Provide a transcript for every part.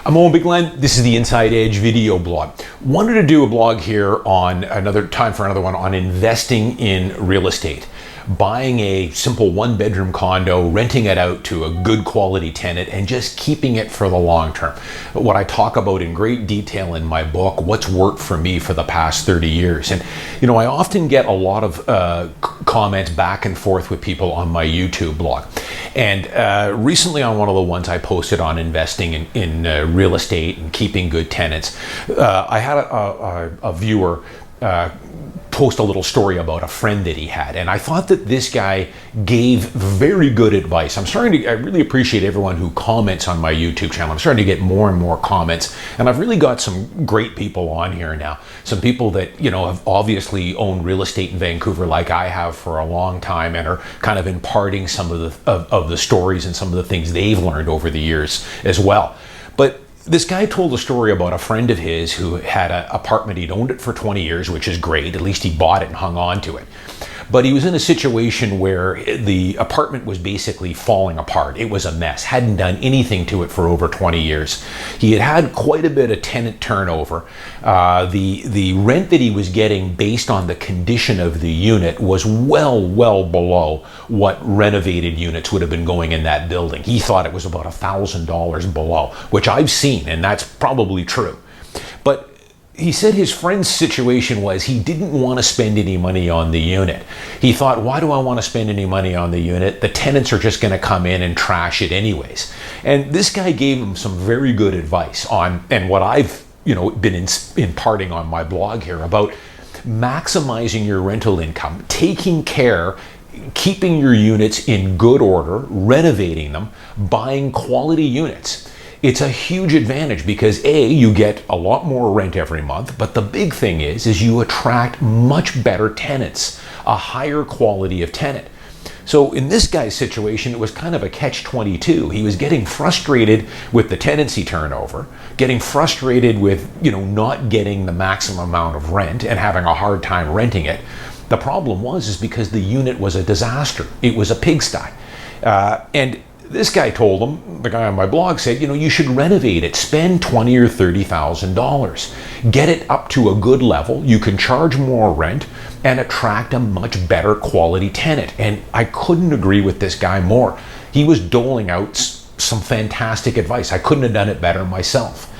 I'm Owen Bigland. This is the Inside Edge video blog. Wanted to do a blog here on another one on investing in real estate. Buying a simple one-bedroom condo, renting it out to a good quality tenant, and just keeping it for the long term. What I talk about in great detail in my book, what's worked for me for the past 30 years. And, I often get a lot of comments back and forth with people on my YouTube blog. And recently on one of the ones I posted on investing in real estate and keeping good tenants, I had a viewer post a little story about a friend that he had, and I thought that this guy gave very good advice. I really appreciate everyone who comments on my YouTube channel. I'm starting to get more and more comments, and I've really got some great people on here now. Some people that have obviously owned real estate in Vancouver like I have for a long time, and are kind of imparting some of the stories and some of the things they've learned over the years as well. But this guy told a story about a friend of his who had an apartment. He'd owned it for 20 years, which is great. At least he bought it and hung on to it. But he was in a situation where the apartment was basically falling apart. It was a mess. Hadn't done anything to it for over 20 years. He had quite a bit of tenant turnover. The rent that he was getting based on the condition of the unit was well below what renovated units would have been going in that building. He thought it was about $1,000 below, which I've seen, and that's probably true. But he said his friend's situation was he didn't want to spend any money on the unit. He thought, why do I want to spend any money on the unit? The tenants are just going to come in and trash it anyways. And this guy gave him some very good advice on, and what I've been imparting on my blog here about maximizing your rental income, taking care, keeping your units in good order, renovating them, buying quality units. It's a huge advantage because A, you get a lot more rent every month, but the big thing is you attract much better tenants, a higher quality of tenant. So in this guy's situation, it was kind of a catch-22. He was getting frustrated with the tenancy turnover, getting frustrated with, not getting the maximum amount of rent and having a hard time renting it. The problem is because the unit was a disaster. It was a pigsty. And this guy told him, the guy on my blog said, you should renovate it, spend $20,000 or $30,000. Get it up to a good level. You can charge more rent and attract a much better quality tenant. And I couldn't agree with this guy more. He was doling out some fantastic advice. I couldn't have done it better myself.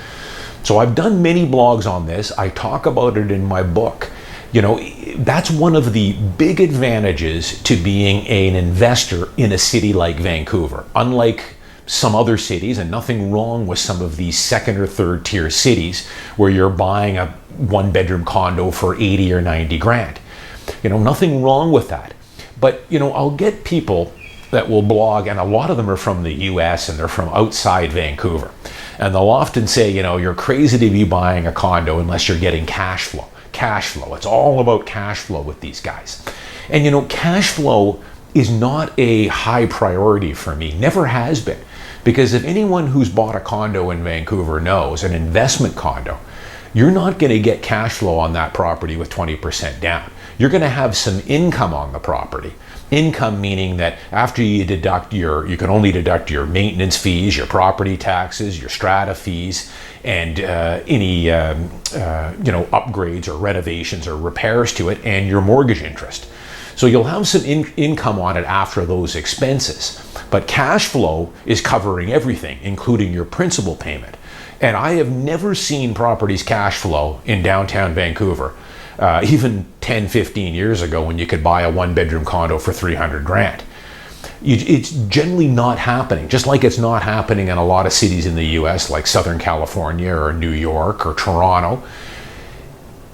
So I've done many blogs on this. I talk about it in my book. That's one of the big advantages to being an investor in a city like Vancouver. Unlike some other cities, and nothing wrong with some of these second or third tier cities where you're buying a one-bedroom condo for 80 or 90 grand. Nothing wrong with that. But, I'll get people that will blog, and a lot of them are from the US and they're from outside Vancouver. And they'll often say, you're crazy to be buying a condo unless you're getting cash flow. Cash flow. It's all about cash flow with these guys. And cash flow is not a high priority for me. Never has been. Because if anyone who's bought a condo in Vancouver knows, an investment condo, you're not going to get cash flow on that property with 20% down. You're going to have some income on the property. Income meaning that after you you can only deduct your maintenance fees, your property taxes, your strata fees, and any upgrades or renovations or repairs to it, and your mortgage interest. So you'll have some income on it after those expenses. But cash flow is covering everything, including your principal payment. And I have never seen properties cash flow in downtown Vancouver, even 10, 15 years ago when you could buy a one-bedroom condo for 300 grand. It's generally not happening, just like it's not happening in a lot of cities in the US like Southern California or New York or Toronto.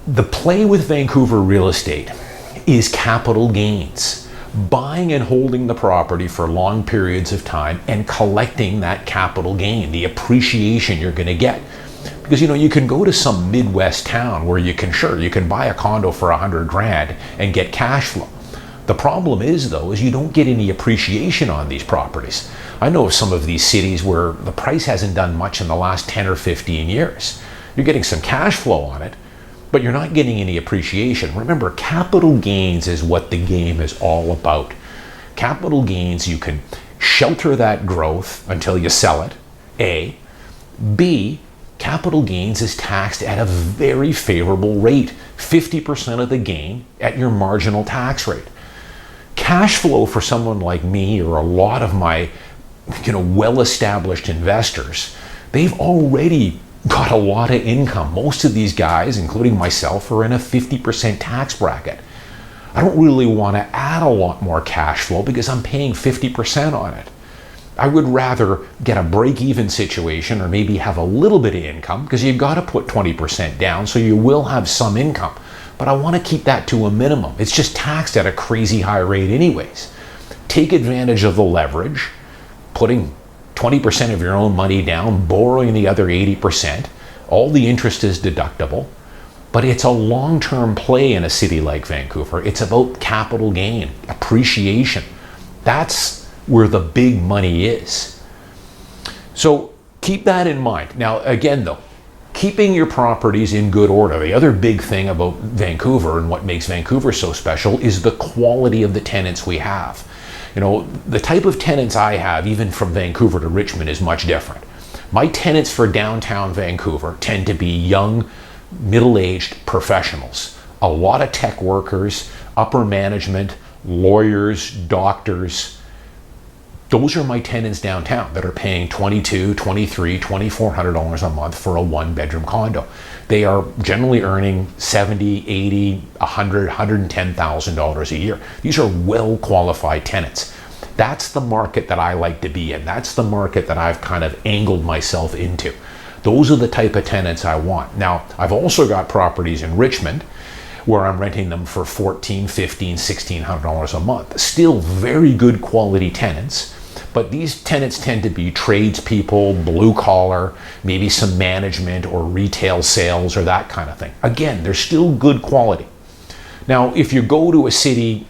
The play with Vancouver real estate is capital gains. Buying and holding the property for long periods of time and collecting that capital gain, the appreciation you're going to get. Because you can go to some Midwest town where you can buy a condo for 100 grand and get cash flow. The problem is you don't get any appreciation on these properties. I know of some of these cities where the price hasn't done much in the last 10 or 15 years. You're getting some cash flow on it, but you're not getting any appreciation. Remember, capital gains is what the game is all about. Capital gains, you can shelter that growth until you sell it, A. B, capital gains is taxed at a very favorable rate, 50% of the gain at your marginal tax rate. Cash flow for someone like me or a lot of my well-established investors, they've already got a lot of income. Most of these guys, including myself, are in a 50% tax bracket. I don't really want to add a lot more cash flow because I'm paying 50% on it. I would rather get a break-even situation or maybe have a little bit of income, because you've got to put 20% down, so you will have some income. But I want to keep that to a minimum. It's just taxed at a crazy high rate anyways. Take advantage of the leverage, putting 20% of your own money down, borrowing the other 80%. All the interest is deductible. But it's a long-term play in a city like Vancouver. It's about capital gain, appreciation. That's where the big money is. So keep that in mind. Now, again though, keeping your properties in good order. The other big thing about Vancouver and what makes Vancouver so special is the quality of the tenants we have. The type of tenants I have, even from Vancouver to Richmond, is much different. My tenants for downtown Vancouver tend to be young, middle-aged professionals. A lot of tech workers, upper management, lawyers, doctors. Those are my tenants downtown that are paying $2,200, $2,300, $2,400 a month for a one-bedroom condo. They are generally earning $70,000, $80,000, $100,000, $110,000 a year. These are well-qualified tenants. That's the market that I like to be in. That's the market that I've kind of angled myself into. Those are the type of tenants I want. Now, I've also got properties in Richmond where I'm renting them for $1,400, $1,500, $1,600 a month. Still very good quality tenants, but these tenants tend to be tradespeople, blue collar, maybe some management or retail sales or that kind of thing. Again, they're still good quality. Now, if you go to a city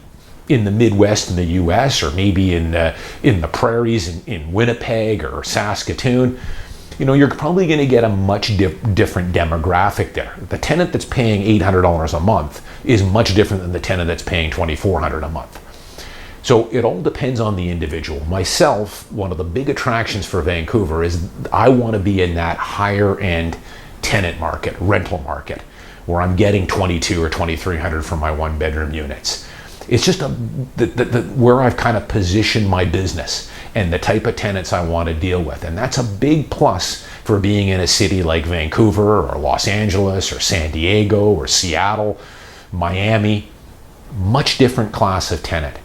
in the Midwest in the US, or maybe in the prairies in Winnipeg or Saskatoon, you're probably going to get a much different demographic there. The tenant that's paying $800 a month is much different than the tenant that's paying $2,400 a month. So it all depends on the individual. Myself, one of the big attractions for Vancouver is I want to be in that higher end tenant market, rental market, where I'm getting $2,200 or $2,300 for my one bedroom units. It's just where I've kind of positioned my business and the type of tenants I want to deal with. And that's a big plus for being in a city like Vancouver or Los Angeles or San Diego or Seattle, Miami. Much different class of tenant.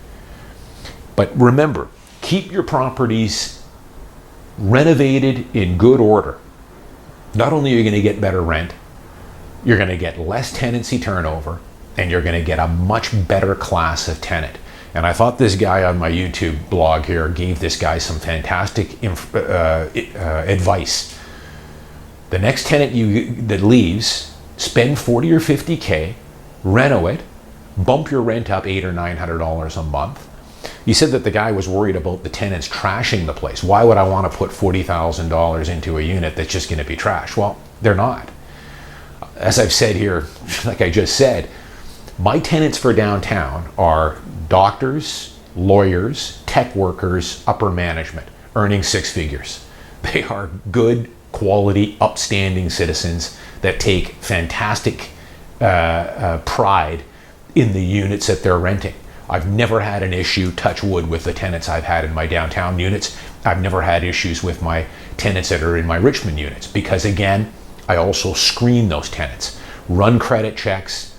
But remember, keep your properties renovated in good order. Not only are you going to get better rent, you're going to get less tenancy turnover, and you're going to get a much better class of tenant. And I thought this guy on my YouTube blog here gave this guy some fantastic advice. The next tenant that leaves, spend $40 or $50K, reno it, bump your rent up $800 or $900 a month. He said that the guy was worried about the tenants trashing the place. Why would I want to put $40,000 into a unit that's just going to be trashed? Well, they're not. As I've said here, like I just said, my tenants for downtown are doctors, lawyers, tech workers, upper management, earning six figures. They are good, quality, upstanding citizens that take fantastic pride in the units that they're renting. I've never had an issue, touch wood, with the tenants I've had in my downtown units. I've never had issues with my tenants that are in my Richmond units, because again, I also screen those tenants, run credit checks,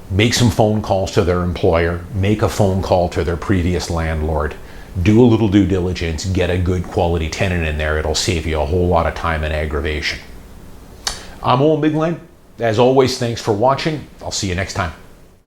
make some phone calls to their employer, make a phone call to their previous landlord, do a little due diligence, get a good quality tenant in there. It'll save you a whole lot of time and aggravation. I'm Owen Bigland. As always, thanks for watching. I'll see you next time.